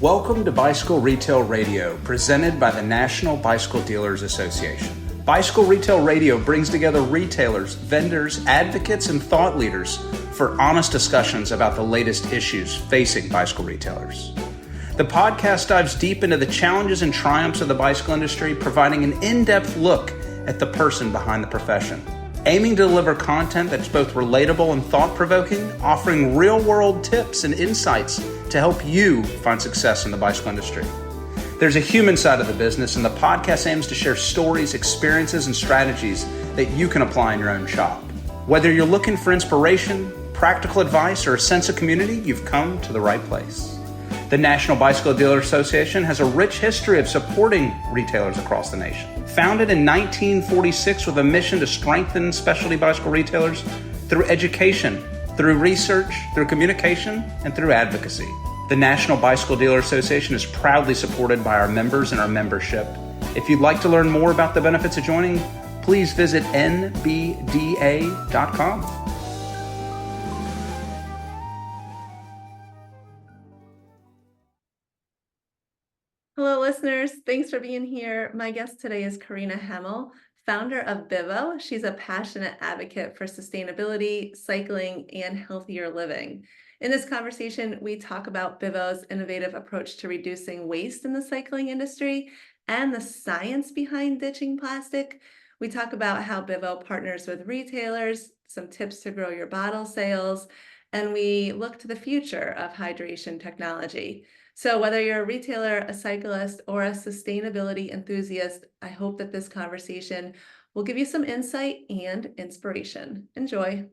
Welcome to Bicycle Retail Radio, presented by the National Bicycle Dealers Association. Bicycle Retail Radio brings together retailers, vendors, advocates, and thought leaders for honest discussions about the latest issues facing bicycle retailers. The podcast dives deep into the challenges and triumphs of the bicycle industry, providing an in-depth look at the person behind the profession. Aiming to deliver content that's both relatable and thought-provoking, offering real-world tips and insights to help you find success in the bicycle industry. There's a human side of the business, and the podcast aims to share stories, experiences, and strategies that you can apply in your own shop. Whether you're looking for inspiration, practical advice, or a sense of community, you've come to the right place. The National Bicycle Dealer Association has a rich history of supporting retailers across the nation. Founded in 1946 with a mission to strengthen specialty bicycle retailers through education, through research, through communication, and through advocacy. The National Bicycle Dealer Association is proudly supported by our members and our membership. If you'd like to learn more about the benefits of joining, please visit nbda.com. Hello, listeners. Thanks for being here. My guest today is Carina Hamel, founder of Bivo. She's a passionate advocate for sustainability, cycling, and healthier living. In this conversation, we talk about Bivo's innovative approach to reducing waste in the cycling industry and the science behind ditching plastic. We talk about how Bivo partners with retailers, some tips to grow your bottle sales, and we look to the future of hydration technology. So whether you're a retailer, a cyclist, or a sustainability enthusiast, I hope that this conversation will give you some insight and inspiration. Enjoy.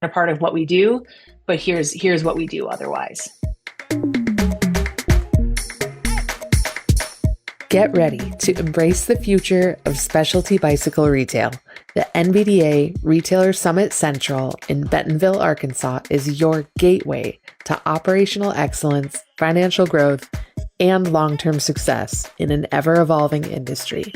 A part of what we do, but here's what we do otherwise. Get ready to embrace the future of specialty bicycle retail. The NBDA Retailer Summit Central in Bentonville, Arkansas is your gateway to operational excellence, financial growth, and long-term success in an ever-evolving industry.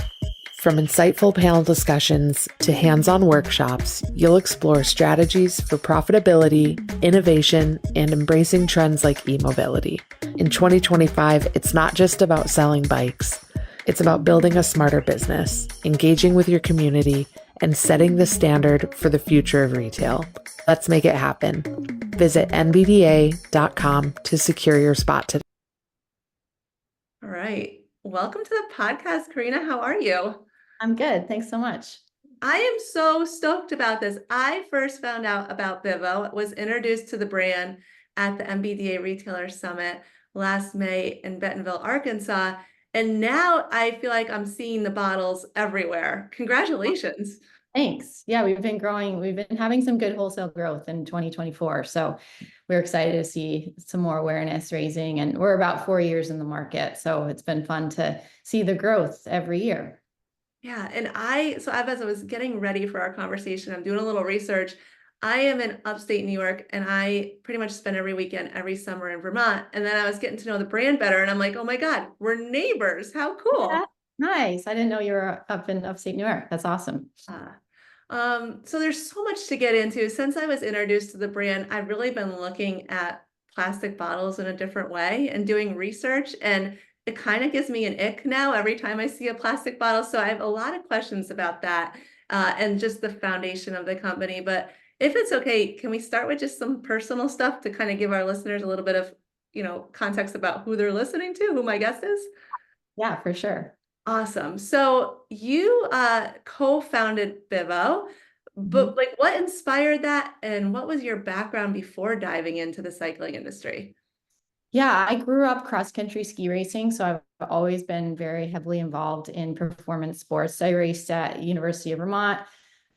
From insightful panel discussions to hands-on workshops, you'll explore strategies for profitability, innovation, and embracing trends like e-mobility. In 2025, it's not just about selling bikes. It's about building a smarter business, engaging with your community, and setting the standard for the future of retail. Let's make it happen. Visit nbda.com to secure your spot today. All right. Welcome to the podcast, Carina. How are you? I'm good. Thanks so much. I am so stoked about this. I first found out about Bivo, was introduced to the brand at the NBDA Retailer Summit last May in Bentonville, Arkansas. And now I feel like I'm seeing the bottles everywhere. Congratulations. Thanks. Yeah, we've been growing. We've been having some good wholesale growth in 2024. So we're excited to see some more awareness raising. And we're about 4 years in the market. So it's been fun to see the growth every year. Yeah. And as I was getting ready for our conversation, I'm doing a little research. I am in upstate New York, and I pretty much spend every weekend, every summer in Vermont. And then I was getting to know the brand better, and I'm like, oh my God, we're neighbors. How cool. Yeah, nice. I didn't know you were up in upstate New York. That's awesome. So there's so much to get into. Since I was introduced to the brand, I've really been looking at plastic bottles in a different way and doing research. And it kind of gives me an ick now every time I see a plastic bottle. So I have a lot of questions about that and just the foundation of the company. But if it's okay, can we start with just some personal stuff to kind of give our listeners a little bit of, context about who they're listening to, who my guest is? Yeah, for sure. Awesome. So you co-founded Bivo, but what inspired that, and what was your background before diving into the cycling industry? Yeah, I grew up cross-country ski racing, so I've always been very heavily involved in performance sports. I raced at University of Vermont,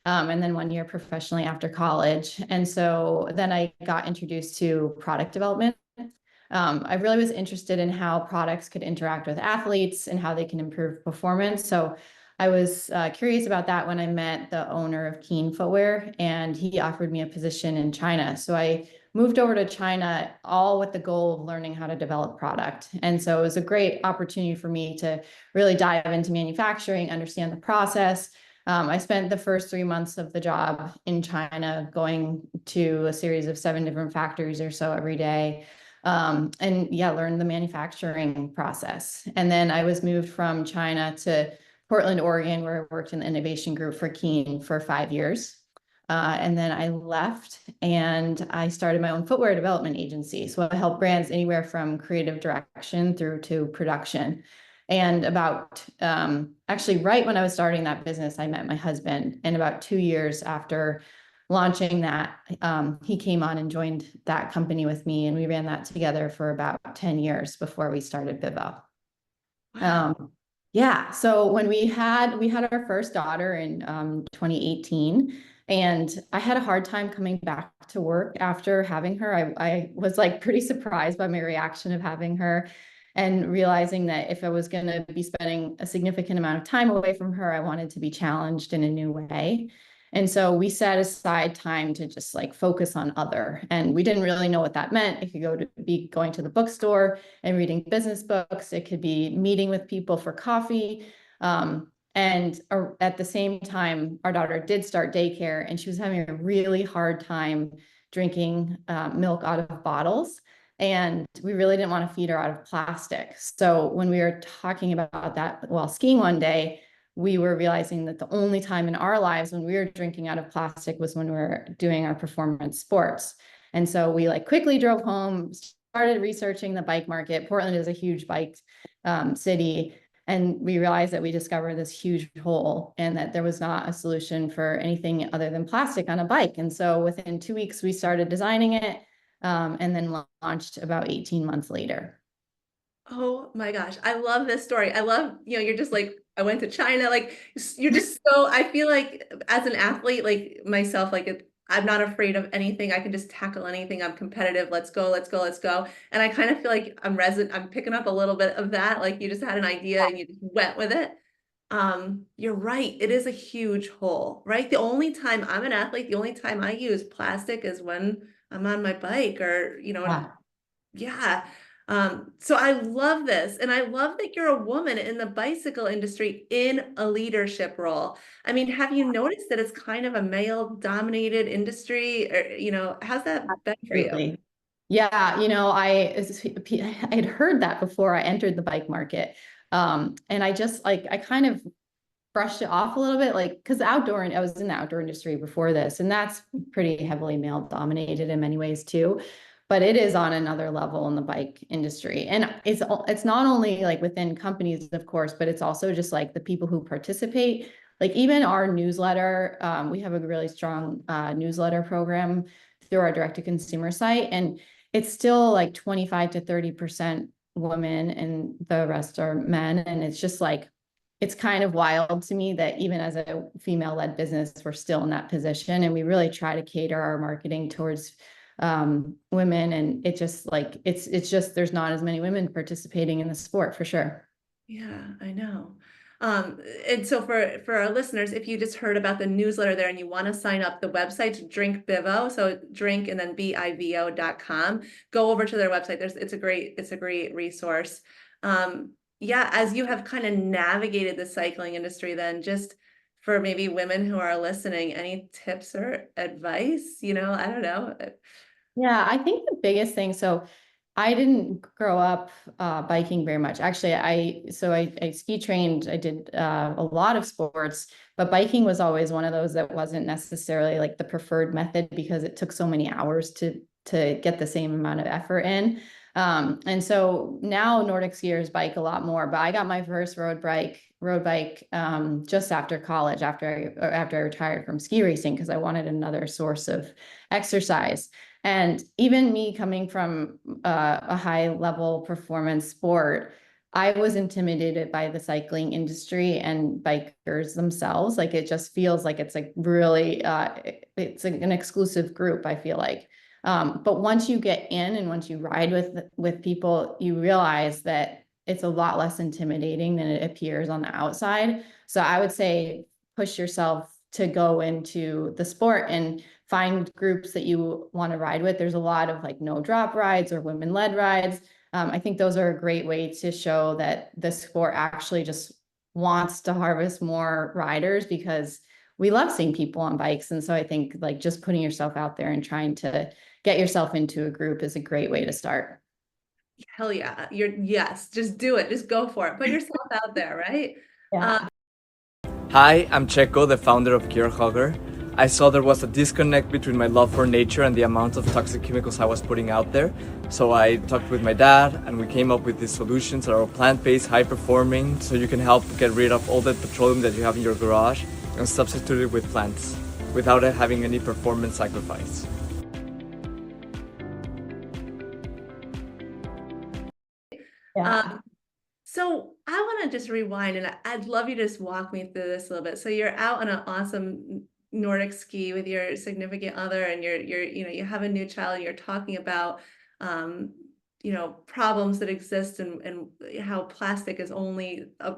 and then 1 year professionally after college. And so then I got introduced to product development. I really was interested in how products could interact with athletes and how they can improve performance. So I was curious about that when I met the owner of Keen Footwear, and he offered me a position in China. So I moved over to China, all with the goal of learning how to develop product. And so it was a great opportunity for me to really dive into manufacturing, understand the process. I spent the first 3 months of the job in China going to a series of 7 different factories or so every day. And yeah, learned the manufacturing process. And then I was moved from China to Portland, Oregon, where I worked in the innovation group for Keen for 5 years. And then I left and I started my own footwear development agency. So I help brands anywhere from creative direction through to production. And about actually, right when I was starting that business, I met my husband. And about 2 years after launching that, he came on and joined that company with me. And we ran that together for about 10 years before we started Bivo. Wow. Yeah. So when we had our first daughter in 2018, and I had a hard time coming back to work after having her. I was like pretty surprised by my reaction of having her and realizing that if I was going to be spending a significant amount of time away from her, I wanted to be challenged in a new way. And so we set aside time to just like focus on other. And we didn't really know what that meant. It could be going to the bookstore and reading business books. It could be meeting with people for coffee. And at the same time, our daughter did start daycare and she was having a really hard time drinking milk out of bottles. And we really didn't want to feed her out of plastic. So when we were talking about that while skiing one day, we were realizing that the only time in our lives when we were drinking out of plastic was when we were doing our performance sports. And so we like quickly drove home, started researching the bike market. Portland is a huge bike city. And we realized that we discovered this huge hole and that there was not a solution for anything other than plastic on a bike. And so within 2 weeks, we started designing it and then launched about 18 months later. Oh my gosh. I love this story. I love, you're just like, I went to China. Like you're just so, I feel like as an athlete, like myself, like I'm not afraid of anything. I can just tackle anything. I'm competitive. Let's go, let's go, let's go. And I kind of feel like I'm picking up a little bit of that. Like you just had an idea and you just went with it. You're right. It is a huge hole, right? The only time I'm an athlete, the only time I use plastic is when I'm on my bike or, Yeah. yeah. So I love this. And I love that you're a woman in the bicycle industry in a leadership role. I mean, have you noticed that it's kind of a male dominated industry or, how's that been for you? Absolutely. Yeah, I had heard that before I entered the bike market. And I just like, I kind of brushed it off a little bit, like, because I was in the outdoor industry before this, and that's pretty heavily male dominated in many ways too. But it is on another level in the bike industry. And it's not only like within companies, of course, but it's also just like the people who participate. Like even our newsletter, we have a really strong newsletter program through our direct-to-consumer site. And it's still like 25 to 30% women and the rest are men. And it's just like, it's kind of wild to me that even as a female-led business, we're still in that position. And we really try to cater our marketing towards women. And it just like, it's just, there's not as many women participating in the sport for sure. Yeah, I know. And so for our listeners, if you just heard about the newsletter there and you want to sign up, the website's Drink Bivo, so drink and then bivo.com. Go over to their website. It's a great resource. Yeah, as you have kind of navigated the cycling industry, then just for maybe women who are listening, any tips or advice? I don't know. Yeah, I think the biggest thing, so I didn't grow up biking very much. Actually, I ski trained. I did a lot of sports, but biking was always one of those that wasn't necessarily like the preferred method because it took so many hours to get the same amount of effort in. And so now Nordic skiers bike a lot more, but I got my first road bike just after college, after I retired from ski racing because I wanted another source of exercise. And even me coming from a high level performance sport, I was intimidated by the cycling industry and bikers themselves. Like it just feels like it's like really, it's an exclusive group, I feel like. But once you get in and once you ride with people, you realize that it's a lot less intimidating than it appears on the outside. So I would say push yourself to go into the sport and find groups that you want to ride with. There's a lot of like no drop rides or women-led rides. I think those are a great way to show that the sport actually just wants to harvest more riders because we love seeing people on bikes. And so I think like just putting yourself out there and trying to get yourself into a group is a great way to start. hell yeah, yes, just do it, just go for it, put yourself out there, right? Yeah. Hi, I'm Checo, the founder of Gear Hugger. I saw there was a disconnect between my love for nature and the amount of toxic chemicals I was putting out there. So I talked with my dad and we came up with these solutions that are plant-based, high-performing, so you can help get rid of all that petroleum that you have in your garage and substitute it with plants without it having any performance sacrifice. Yeah. So I want to just rewind, and I'd love you to just walk me through this a little bit. So you're out on an awesome Nordic ski with your significant other, and you have a new child, and you're talking about, problems that exist, and how plastic is only a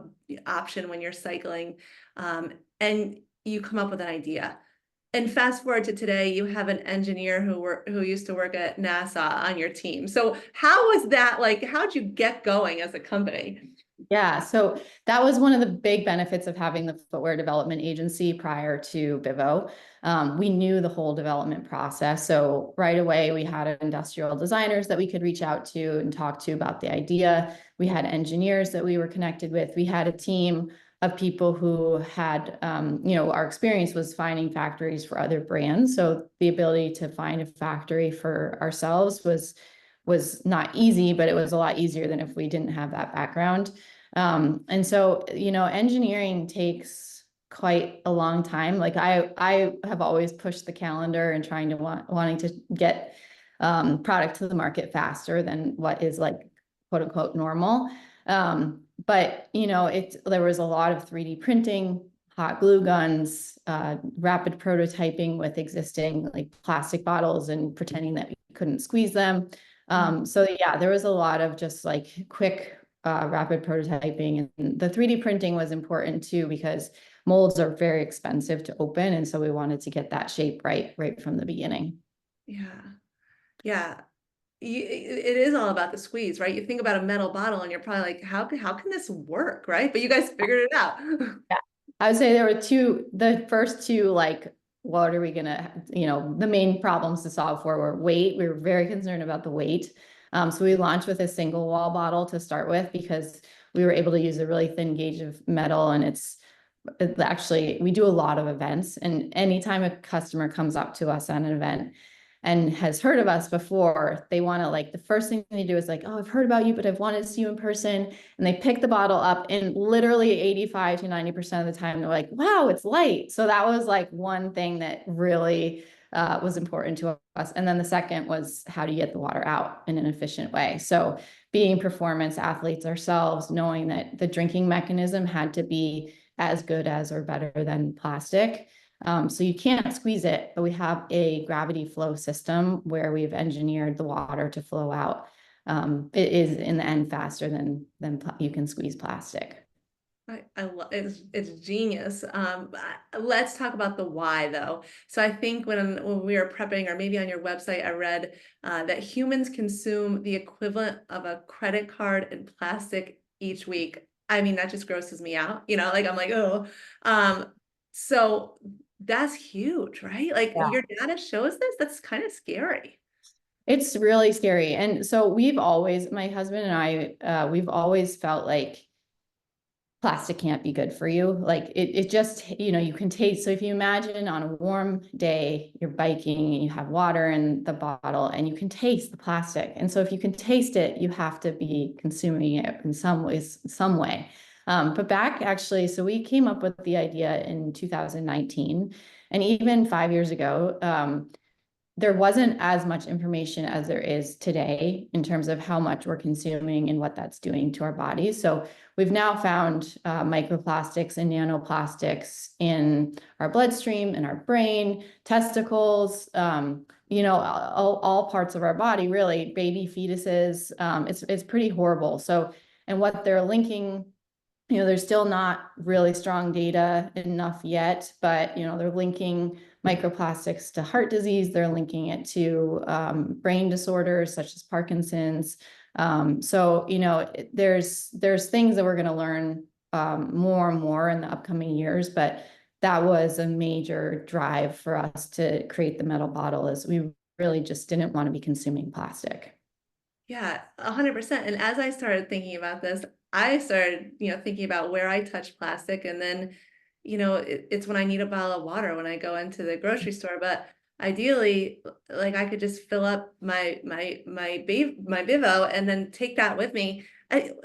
option when you're cycling, and you come up with an idea. And fast forward to today, you have an engineer who used to work at NASA on your team. So how was that like? How'd you get going as a company? Yeah, so that was one of the big benefits of having the footwear development agency prior to Bivo. We knew the whole development process. So right away, we had industrial designers that we could reach out to and talk to about the idea. We had engineers that we were connected with. We had a team of people who had, our experience was finding factories for other brands. So the ability to find a factory for ourselves was not easy, but it was a lot easier than if we didn't have that background. And so, engineering takes quite a long time. Like I have always pushed the calendar and wanting to get product to the market faster than what is like quote unquote normal. But there was a lot of 3D printing, hot glue guns, rapid prototyping with existing like plastic bottles and pretending that we couldn't squeeze them. So yeah, there was a lot of just like quick, rapid prototyping, and the 3D printing was important too, because molds are very expensive to open. And so we wanted to get that shape right from the beginning. Yeah. Yeah. It is all about the squeeze, right? You think about a metal bottle and you're probably like, how can this work, right? But you guys figured it out. Yeah. I would say there were the first two, like, what are we gonna, the main problems to solve for were weight. We were very concerned about the weight. So we launched with a single wall bottle to start with, because we were able to use a really thin gauge of metal, and it's actually, we do a lot of events, and anytime a customer comes up to us at an event and has heard of us before, they want to, like, the first thing they do is like, oh, I've heard about you, but I've wanted to see you in person. And they pick the bottle up, and literally 85 to 90% of the time, they're like, wow, it's light. So that was like one thing that really was important to us. And then the second was, how do you get the water out in an efficient way? So being performance athletes ourselves, knowing that the drinking mechanism had to be as good as or better than plastic. So you can't squeeze it, but we have a gravity flow system where we've engineered the water to flow out. It is in the end faster than you can squeeze plastic. I love it's genius. Let's talk about the why though. So I think when we were prepping, or maybe on your website, I read that humans consume the equivalent of a credit card in plastic each week. I mean, that just grosses me out, like I'm like, oh. So that's huge, right? Like Yeah. your data shows this. That's kind of scary. It's really scary. And so my husband and I, we've always felt like plastic can't be good for you. Like it just, you can taste. So if you imagine on a warm day, you're biking and you have water in the bottle and you can taste the plastic. And so if you can taste it, you have to be consuming it in some way. But back actually, so we came up with the idea in 2019, and even 5 years ago, there wasn't as much information as there is today in terms of how much we're consuming and what that's doing to our bodies. So we've now found microplastics and nanoplastics in our bloodstream, in our brain, testicles, all parts of our body, really, baby fetuses. It's pretty horrible. So, and what they're linking, there's still not really strong data enough yet, but, they're linking microplastics to heart disease. They're linking it to brain disorders such as Parkinson's. So, there's things that we're going to learn more and more in the upcoming years, but that was a major drive for us to create the metal bottle, as we really just didn't want to be consuming plastic. Yeah, 100%. And as I started thinking about this, I started, thinking about where I touch plastic, and then, it's when I need a bottle of water when I go into the grocery store. But ideally, like I could just fill up my Bivo and then take that with me.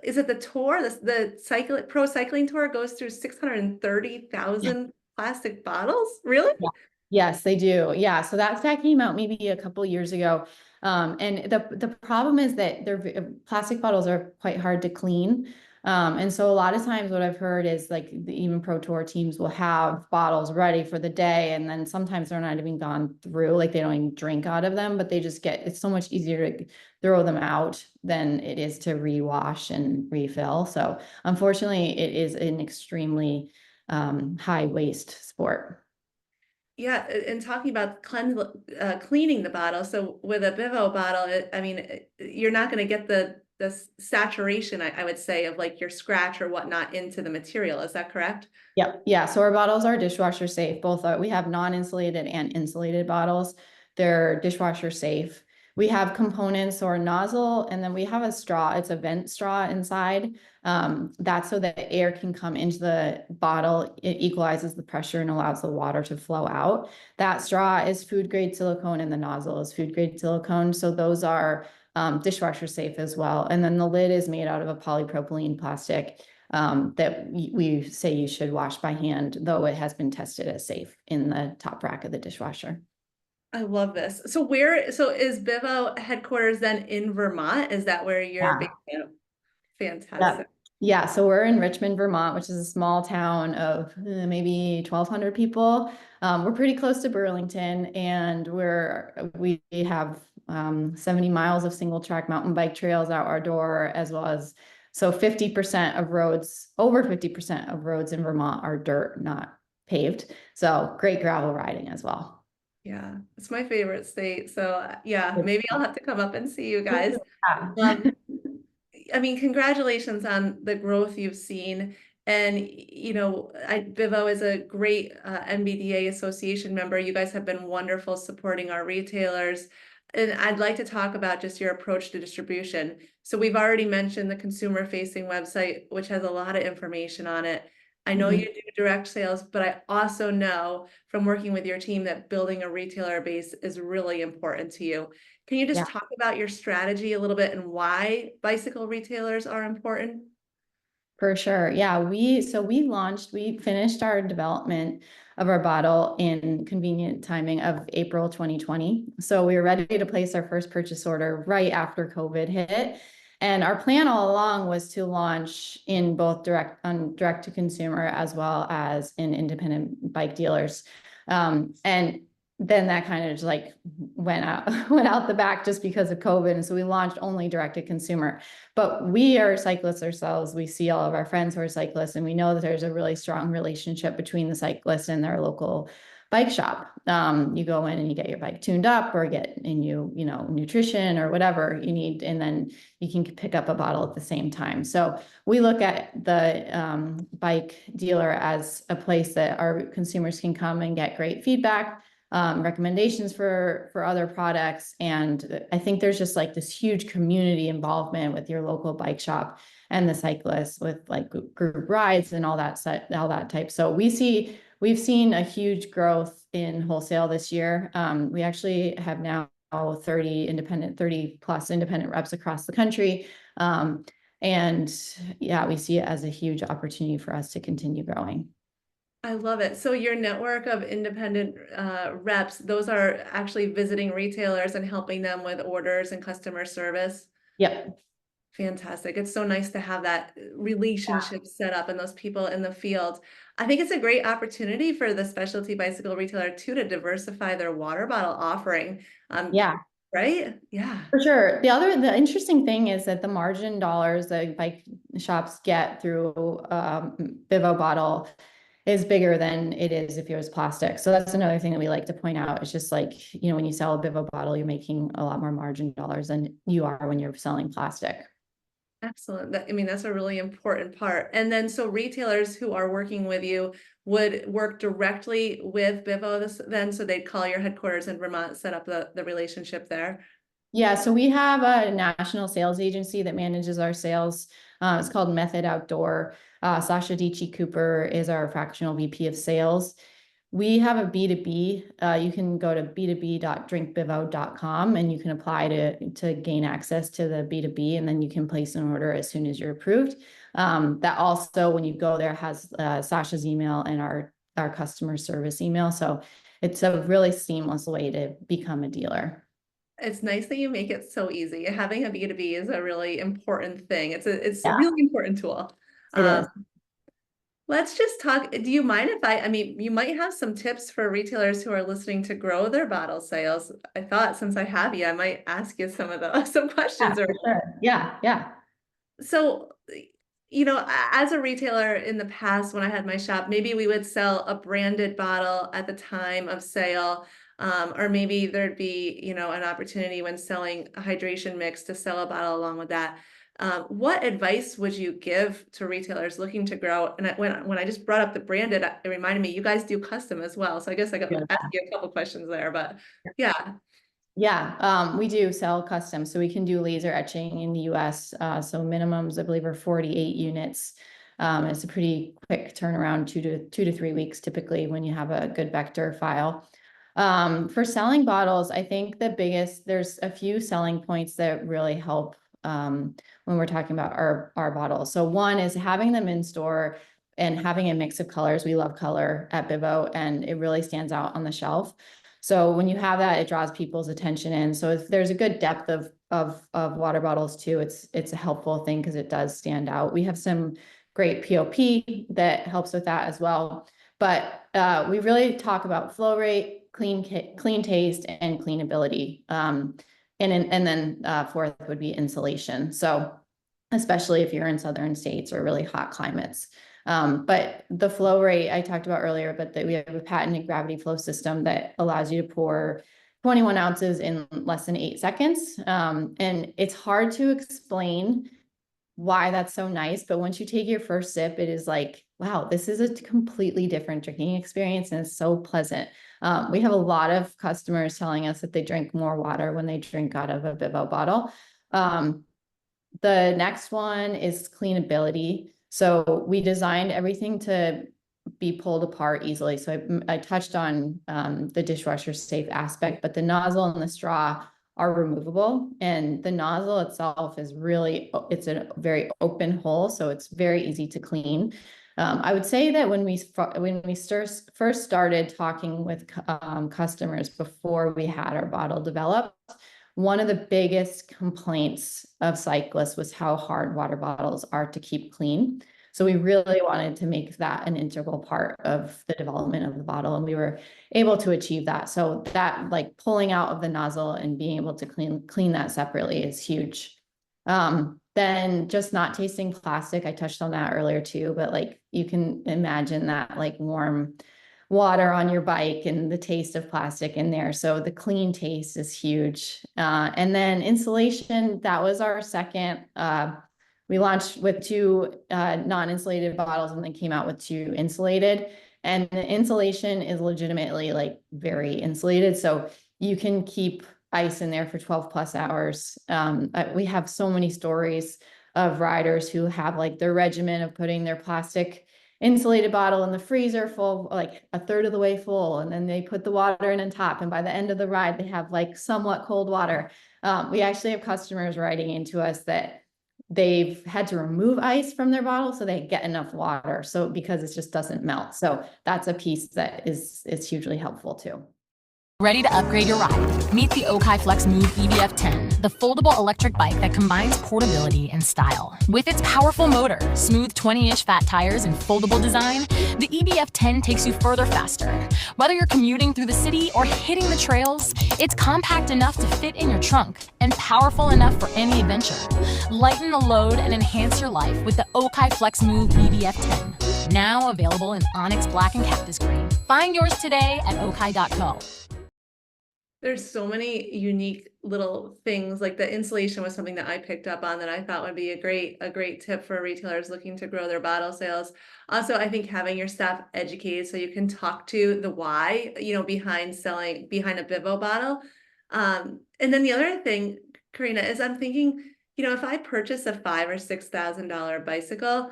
Is it the tour? The pro cycling tour goes through 630,000 plastic bottles? Really? Yeah. Yes, they do. Yeah. So that came out maybe a couple of years ago. And the problem is that plastic bottles are quite hard to clean. And so a lot of times what I've heard is like even pro tour teams will have bottles ready for the day. And then sometimes they're not even gone through, like they don't even drink out of them, but they just it's so much easier to throw them out than it is to rewash and refill. So unfortunately, it is an extremely high waste sport. Yeah, and talking about cleaning the bottle. So with a Bivo bottle, you're not going to get the saturation, I would say, of like your scratch or whatnot into the material. Is that correct? Yep. Yeah. So our bottles are dishwasher safe. Both we have non-insulated and insulated bottles. They're dishwasher safe. We have components or a nozzle, and then we have a straw. It's a vent straw inside. That's so that air can come into the bottle. It equalizes the pressure and allows the water to flow out. That straw is food grade silicone, and the nozzle is food grade silicone. So those are dishwasher safe as well. And then the lid is made out of a polypropylene plastic that we say you should wash by hand, though it has been tested as safe in the top rack of the dishwasher. I love this. So is Bivo headquarters then in Vermont? Is that where you're Yeah. based? Yeah. Yeah. Fantastic. Yeah, so we're in Richmond, Vermont, which is a small town of maybe 1,200 people. We're pretty close to Burlington, and we have 70 miles of single track mountain bike trails out our door, as well as 50% of roads, over 50% of roads in Vermont are dirt, not paved. So great gravel riding as well. Yeah, it's my favorite state. So yeah, maybe I'll have to come up and see you guys. Yeah. Congratulations on the growth you've seen. And, Bivo is a great NBDA association member. You guys have been wonderful supporting our retailers. And I'd like to talk about just your approach to distribution. So we've already mentioned the consumer facing website, which has a lot of information on it. I know you do direct sales, but I also know from working with your team that building a retailer base is really important to you. Can you just talk about your strategy a little bit and why bicycle retailers are important? For sure. Yeah, we finished our development of our bottle in convenient timing of April 2020. So we were ready to place our first purchase order right after COVID hit. And our plan all along was to launch in both direct to consumer as well as in independent bike dealers. And then that kind of just like went out the back just because of COVID. And so we launched only direct to consumer. But we are cyclists ourselves. We see all of our friends who are cyclists, and we know that there's a really strong relationship between the cyclist and their local bike shop. You go in and you get your bike tuned up, or get in nutrition or whatever you need, and then you can pick up a bottle at the same time. So we look at the bike dealer as a place that our consumers can come and get great feedback, recommendations for other products. And I think there's just like this huge community involvement with your local bike shop and the cyclists, with like group rides and all that type. So we've seen a huge growth in wholesale this year. We actually have now 30 plus independent reps across the country. And yeah, we see it as a huge opportunity for us to continue growing. I love it. So your network of independent reps, those are actually visiting retailers and helping them with orders and customer service. Yep. Fantastic. It's so nice to have that relationship set up and those people in the field. I think it's a great opportunity for the specialty bicycle retailer too, to diversify their water bottle offering. Yeah. Right? Yeah. For sure. The interesting thing is that the margin dollars that bike shops get through Bivo bottle is bigger than it is if it was plastic. So that's another thing that we like to point out. It's just like, when you sell a Bivo bottle, you're making a lot more margin dollars than you are when you're selling plastic. Excellent. That's a really important part. And then, so retailers who are working with you would work directly with Bivo then, so they'd call your headquarters in Vermont, set up the relationship there. Yeah, so we have a national sales agency that manages our sales. It's called Method Outdoor. Sasha Dici Cooper is our fractional VP of sales. We have a B2B. You can go to b2b.drinkbivo.com and you can apply to gain access to the B2B, and then you can place an order as soon as you're approved. That also, when you go there, has Sasha's email and our customer service email. So it's a really seamless way to become a dealer. It's nice that you make it so easy. Having a B2B is a really important thing. It's a Yeah, really important tool. it is. Let's just talk. Do you mind if I mean, you might have some tips for retailers who are listening to grow their bottle sales. I thought since I have you, I might ask you some of the some Yeah, questions or for sure. Yeah. so, as a retailer in the past, when I had my shop, maybe we would sell a branded bottle at the time of sale. Or maybe there'd be, an opportunity when selling a hydration mix to sell a bottle along with that. What advice would you give to retailers looking to grow? And when I just brought up the branded, it reminded me you guys do custom as well. So I guess I got Yeah. to ask you a couple questions there, but yeah. Yeah, we do sell custom, so we can do laser etching in the US. So minimums, I believe, are 48 units. It's a pretty quick turnaround, 2 to 3 weeks typically when you have a good vector file. For selling bottles, I think there's a few selling points that really help when we're talking about our bottles. So one is having them in store and having a mix of colors. We love color at Bivo, and it really stands out on the shelf. So when you have that, it draws people's attention in. So if there's a good depth of water bottles too, it's a helpful thing because it does stand out. We have some great POP that helps with that as well. But we really talk about flow rate, clean taste, and cleanability. And then fourth would be insulation. So especially if you're in southern states or really hot climates. But the flow rate I talked about earlier, but we have a patented gravity flow system that allows you to pour 21 ounces in less than 8 seconds. And it's hard to explain why that's so nice, but once you take your first sip, it is like, wow, this is a completely different drinking experience, and it's so pleasant. We have a lot of customers telling us that they drink more water when they drink out of a Bivo bottle. The next one is cleanability. So we designed everything to be pulled apart easily. So I touched on the dishwasher safe aspect, but the nozzle and the straw are removable, and the nozzle itself is it's a very open hole, so it's very easy to clean. I would say that when we first started talking with customers before we had our bottle developed, one of the biggest complaints of cyclists was how hard water bottles are to keep clean. So we really wanted to make that an integral part of the development of the bottle, and we were able to achieve that. So that, like, pulling out of the nozzle and being able to clean that separately is huge. Then just not tasting plastic. I touched on that earlier too, but like you can imagine that like warm water on your bike and the taste of plastic in there. So the clean taste is huge. And then insulation, that was our second. We launched with 2 non-insulated bottles and then came out with 2 insulated. And the insulation is legitimately like very insulated. So you can keep ice in there for 12 plus hours. We have so many stories of riders who have like their regimen of putting their plastic insulated bottle in the freezer full, like a third of the way full, and then they put the water in on top, and by the end of the ride they have like somewhat cold water. We actually have customers writing into us that they've had to remove ice from their bottle so they get enough water, so because it just doesn't melt. So that's a piece that is hugely helpful too. Ready to upgrade your ride? Meet the Okai Flex Move EBF10, the foldable electric bike that combines portability and style. With its powerful motor, smooth 20-inch fat tires, and foldable design, the EBF10 takes you further faster. Whether you're commuting through the city or hitting the trails, it's compact enough to fit in your trunk and powerful enough for any adventure. Lighten the load and enhance your life with the Okai Flex Move EBF10. Now available in Onyx Black and Cactus Green. Find yours today at okai.co. There's so many unique little things, like the insulation was something that I picked up on that I thought would be a great tip for retailers looking to grow their bottle sales. Also, I think having your staff educated so you can talk to the why, behind a Bivo bottle. And then the other thing, Karina, is I'm thinking, if I purchase a $5,000 or $6,000 bicycle,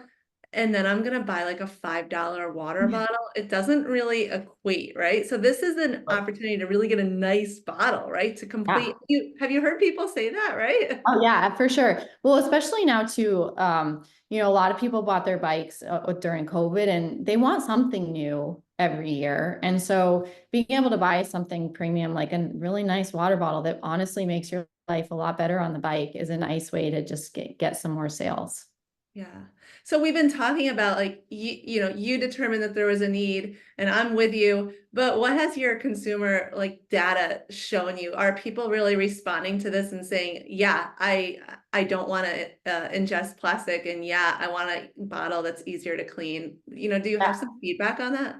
and then I'm gonna buy like a $5 water bottle, it doesn't really equate, right? So this is an opportunity to really get a nice bottle, right? To complete. Have you heard people say that, right? Oh yeah, for sure. Well, especially now too, a lot of people bought their bikes during COVID and they want something new every year. And so being able to buy something premium, like a really nice water bottle that honestly makes your life a lot better on the bike is a nice way to just get some more sales. Yeah. So we've been talking about like, you determined that there was a need and I'm with you, but what has your consumer like data shown you? Are people really responding to this and saying, yeah, I don't want to ingest plastic, and yeah, I want a bottle that's easier to clean. Do you have some feedback on that?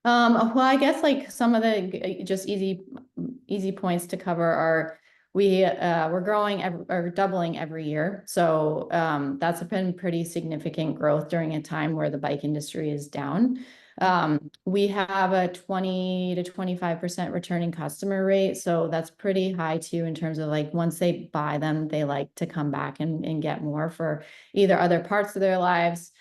Well, I guess like some of the just easy points to cover are we're growing or doubling every year. So that's been pretty significant growth during a time where the bike industry is down. We have a 20 to 25% returning customer rate. So that's pretty high too, in terms of like once they buy them, they like to come back and get more for either other parts of their lives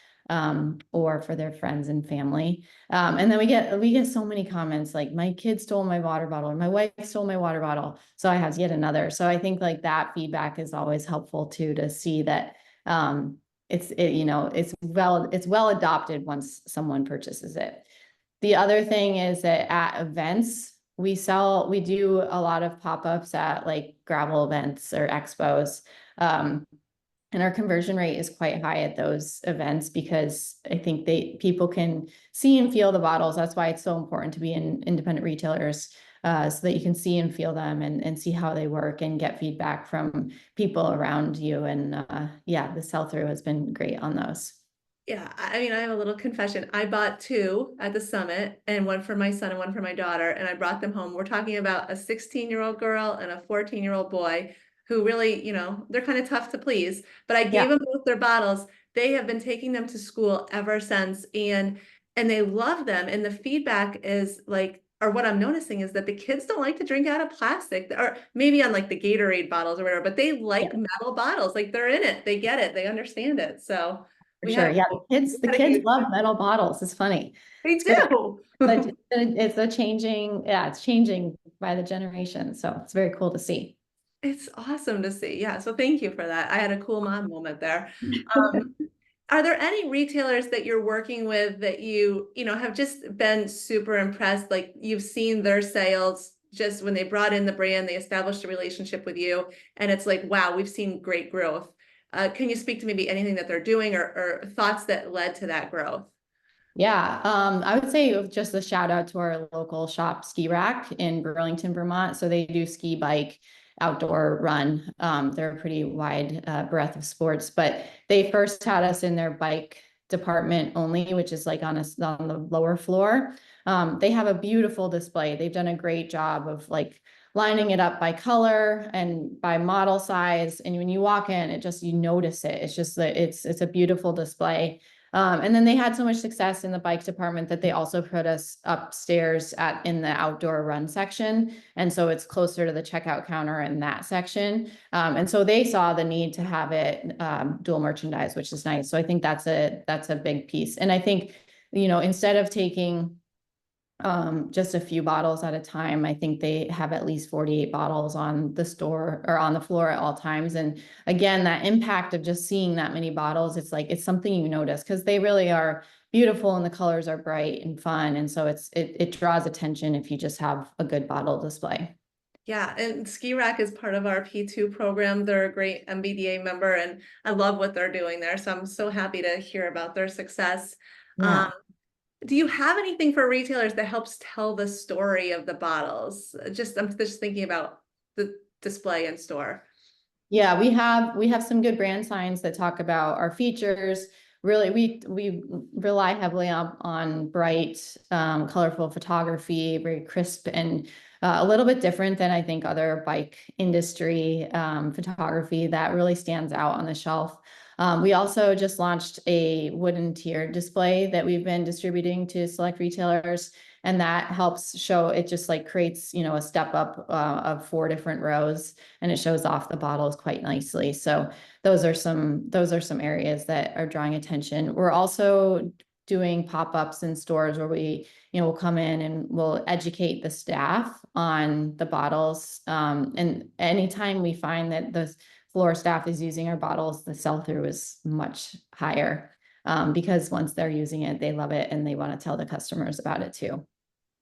or for their friends and family. And then we get so many comments like, my kid stole my water bottle, or my wife stole my water bottle, so I have yet another. So I think like that feedback is always helpful too, to see that it's well adopted once someone purchases it. The other thing is that at events, we do a lot of pop-ups at like gravel events or expos. And our conversion rate is quite high at those events because I think people can see and feel the bottles. That's why it's so important to be in independent retailers, so that you can see and feel them and see how they work and get feedback from people around you. And the sell-through has been great on those. Yeah, I mean, I have a little confession. I bought two at the summit, and one for my son and one for my daughter, and I brought them home. We're talking about a 16-year-old girl and a 14-year-old boy who really, they're kind of tough to please, but I gave them both their bottles. They have been taking them to school ever since, and they love them. And the feedback is like, or what I'm noticing is that the kids don't like to drink out of plastic, or maybe on like the Gatorade bottles or whatever, but they like metal bottles. Like they're in it, they get it, they understand it. So For sure. Yeah, the kids love metal bottles. It's funny. They do. But it's changing by the generation. So it's very cool to see. It's awesome to see. Yeah. So thank you for that. I had a cool mom moment there. Are there any retailers that you're working with that you have just been super impressed? Like you've seen their sales just when they brought in the brand, they established a relationship with you, and it's like, wow, we've seen great growth. Can you speak to maybe anything that they're doing or thoughts that led to that growth? Yeah, I would say just a shout out to our local shop, Ski Rack in Burlington, Vermont. So they do ski, bike, outdoor, run. They're a pretty wide breadth of sports, but they first had us in their bike department only, which is like on the lower floor. They have a beautiful display. They've done a great job of like lining it up by color and by model size. And when you walk in, you notice it. It's just that it's a beautiful display. And then they had so much success in the bike department that they also put us upstairs in the outdoor run section. And so it's closer to the checkout counter in that section. And so they saw the need to have it dual merchandise, which is nice. So I think that's a big piece. And I think, instead of taking just a few bottles at a time, I think they have at least 48 bottles on the store or on the floor at all times. And again, that impact of just seeing that many bottles, it's something you notice because they really are beautiful and the colors are bright and fun. And so it draws attention if you just have a good bottle display. Yeah, and Ski Rack is part of our P2 program. They're a great MBDA member, and I love what they're doing there. So I'm so happy to hear about their success. Yeah. Do you have anything for retailers that helps tell the story of the bottles? I'm just thinking about the display in store. Yeah, we have some good brand signs that talk about our features. Really, we rely heavily on bright, colorful photography, very crisp and a little bit different than I think other bike industry photography that really stands out on the shelf. We also just launched a wooden tier display that we've been distributing to select retailers. And that helps show, it just like creates, a step up of 4 different rows, and it shows off the bottles quite nicely. So those are some areas that are drawing attention. We're also doing pop-ups in stores where we, will come in and we'll educate the staff on the bottles. And anytime we find that the floor staff is using our bottles, the sell-through is much higher, because once they're using it, they love it and they want to tell the customers about it too.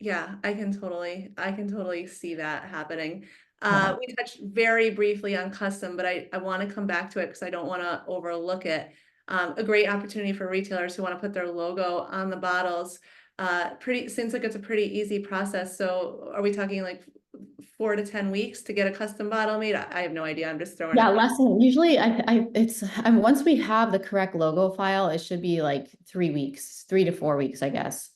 Yeah, I can totally see that happening. Yeah. We touched very briefly on custom, but I want to come back to it because I don't want to overlook it. A great opportunity for retailers who want to put their logo on the bottles. Seems like it's a pretty easy process. So are we talking like 4 to 10 weeks to get a custom bottle made? I have no idea. I'm just throwing Yeah, it. less than usually once we have the correct logo file, it should be like 3 weeks, 3 to 4 weeks, I guess,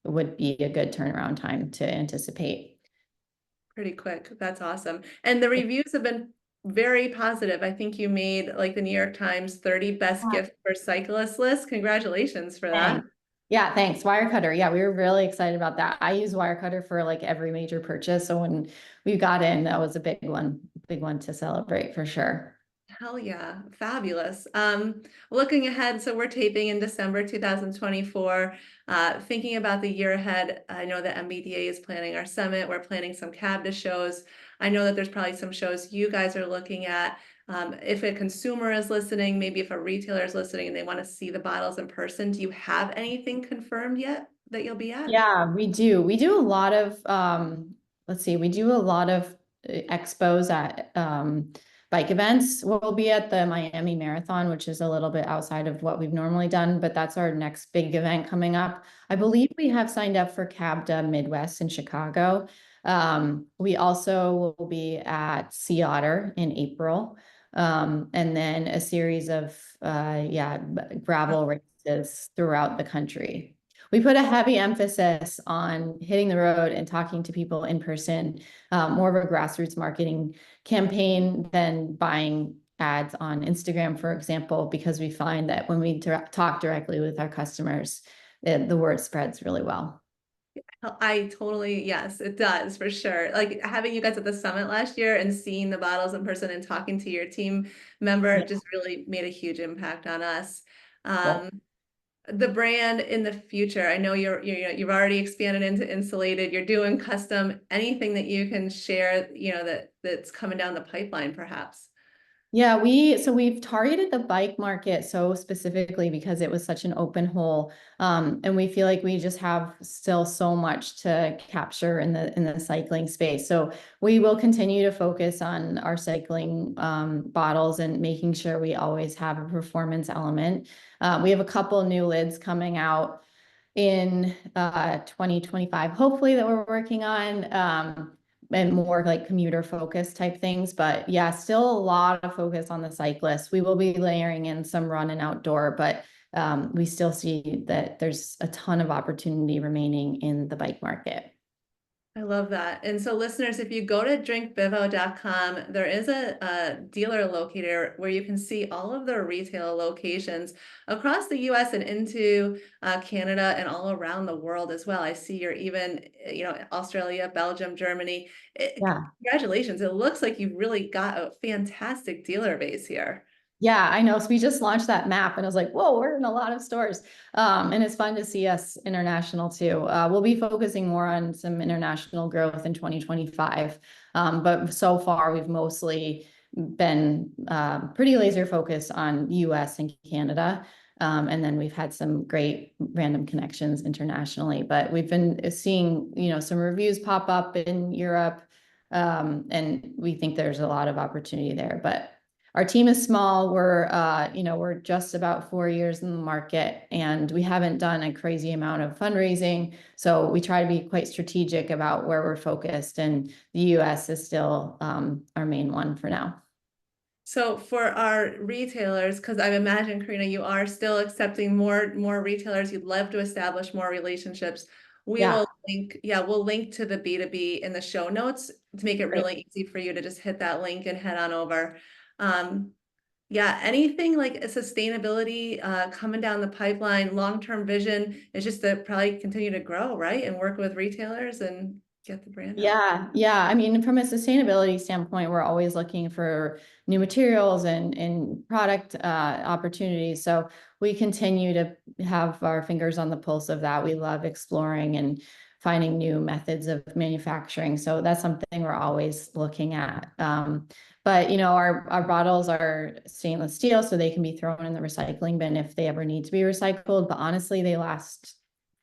would be a good turnaround time to anticipate. Pretty quick. That's awesome. And the reviews have been very positive. I think you made like the New York Times 30 best gifts for cyclists list. Congratulations for that. Yeah, thanks. Wirecutter. Yeah, we were really excited about that. I use Wirecutter for like every major purchase. So when we got in, that was a big one to celebrate for sure. Hell yeah, fabulous. Looking ahead, so we're taping in December 2024. Thinking about the year ahead, I know that MBDA is planning our summit. We're planning some CABDA shows. I know that there's probably some shows you guys are looking at. If a consumer is listening, maybe if a retailer is listening and they want to see the bottles in person, do you have anything confirmed yet that you'll be at? Yeah, we do. We do a lot of, we do a lot of expos at bike events. We'll be at the Miami Marathon, which is a little bit outside of what we've normally done, but that's our next big event coming up. I believe we have signed up for CABDA Midwest in Chicago. We also will be at Sea Otter in April. And then a series of gravel races throughout the country. We put a heavy emphasis on hitting the road and talking to people in person, more of a grassroots marketing campaign than buying ads on Instagram, for example, because we find that when we talk directly with our customers, the word spreads really well. Yes, it does for sure. Like having you guys at the summit last year and seeing the bottles in person and talking to your team member just really made a huge impact on us. The brand in the future, I know you've already expanded into insulated, you're doing custom, anything that you can share, that's coming down the pipeline perhaps. Yeah, we've targeted the bike market so specifically because it was such an open hole. And we feel like we just have still so much to capture in the cycling space. So we will continue to focus on our cycling bottles and making sure we always have a performance element. We have a couple new lids coming out in 2025, hopefully, that we're working on. And more like commuter focused type things. But yeah, still a lot of focus on the cyclist. We will be layering in some run and outdoor, but we still see that there's a ton of opportunity remaining in the bike market. I love that. And so listeners, if you go to drinkbivo.com, there is a dealer locator where you can see all of the retail locations across the US and into Canada and all around the world as well. I see you're even, Australia, Belgium, Germany. Congratulations. It looks like you've really got a fantastic dealer base here. Yeah, I know. So we just launched that map and I was like, whoa, we're in a lot of stores. And it's fun to see us international too. We'll be focusing more on some international growth in 2025. But so far we've mostly been pretty laser focused on US and Canada. And then we've had some great random connections internationally, but we've been seeing, some reviews pop up in Europe. And we think there's a lot of opportunity there, but our team is small. We're just about 4 years in the market and we haven't done a crazy amount of fundraising. So we try to be quite strategic about where we're focused, and the US is still our main one for now. So for our retailers, because I imagine, Carina, you are still accepting more retailers. You'd love to establish more relationships. We'll link to the B2B in the show notes to make it really easy for you to just hit that link and head on over. Yeah, anything like a sustainability coming down the pipeline, long-term vision is just to probably continue to grow, right? And work with retailers and get the brand out. Yeah. I mean, from a sustainability standpoint, we're always looking for new materials and product opportunities. So we continue to have our fingers on the pulse of that. We love exploring and finding new methods of manufacturing. So that's something we're always looking at. But our bottles are stainless steel, so they can be thrown in the recycling bin if they ever need to be recycled. But honestly, they last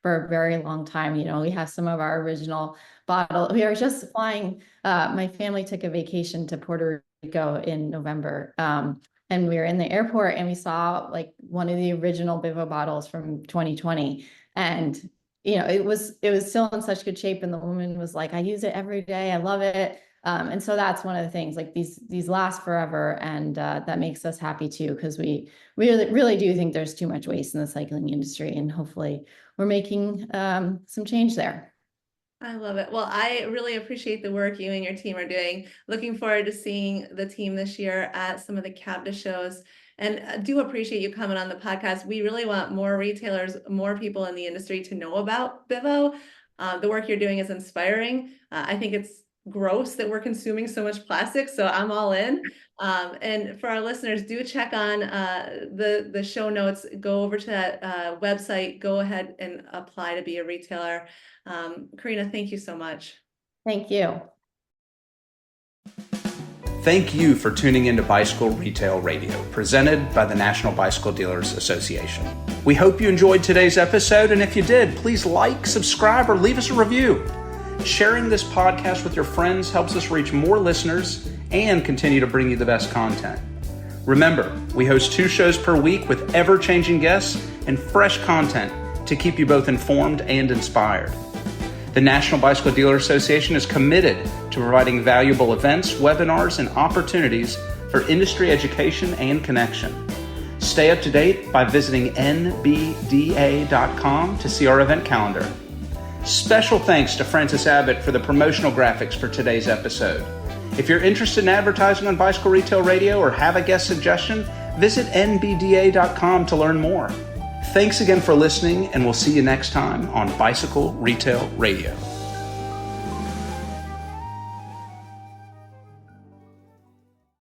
for a very long time. We have some of our original bottle. We were just flying. My family took a vacation to Puerto Rico in November. And we were in the airport and we saw like one of the original Bivo bottles from 2020. And it was still in such good shape. And the woman was like, I use it every day. I love it. And so that's one of the things, like these last forever. And that makes us happy too, because we really do think there's too much waste in the cycling industry. And hopefully we're making some change there. I love it. Well, I really appreciate the work you and your team are doing. Looking forward to seeing the team this year at some of the CABDA shows. And I do appreciate you coming on the podcast. We really want more retailers, more people in the industry to know about Bivo. The work you're doing is inspiring. I think it's gross that we're consuming so much plastic, so I'm all in. And for our listeners, do check on the show notes. Go over to that website. Go ahead and apply to be a retailer. Carina, thank you so much. Thank you. Thank you for tuning into Bicycle Retail Radio, presented by the National Bicycle Dealers Association. We hope you enjoyed today's episode, and if you did, please like, subscribe, or leave us a review. Sharing this podcast with your friends helps us reach more listeners and continue to bring you the best content. Remember, we host 2 shows per week with ever-changing guests and fresh content to keep you both informed and inspired. The National Bicycle Dealer Association is committed to providing valuable events, webinars, and opportunities for industry education and connection. Stay up to date by visiting nbda.com to see our event calendar. Special thanks to Francis Abbott for the promotional graphics for today's episode. If you're interested in advertising on Bicycle Retail Radio or have a guest suggestion, visit nbda.com to learn more. Thanks again for listening, and we'll see you next time on Bicycle Retail Radio.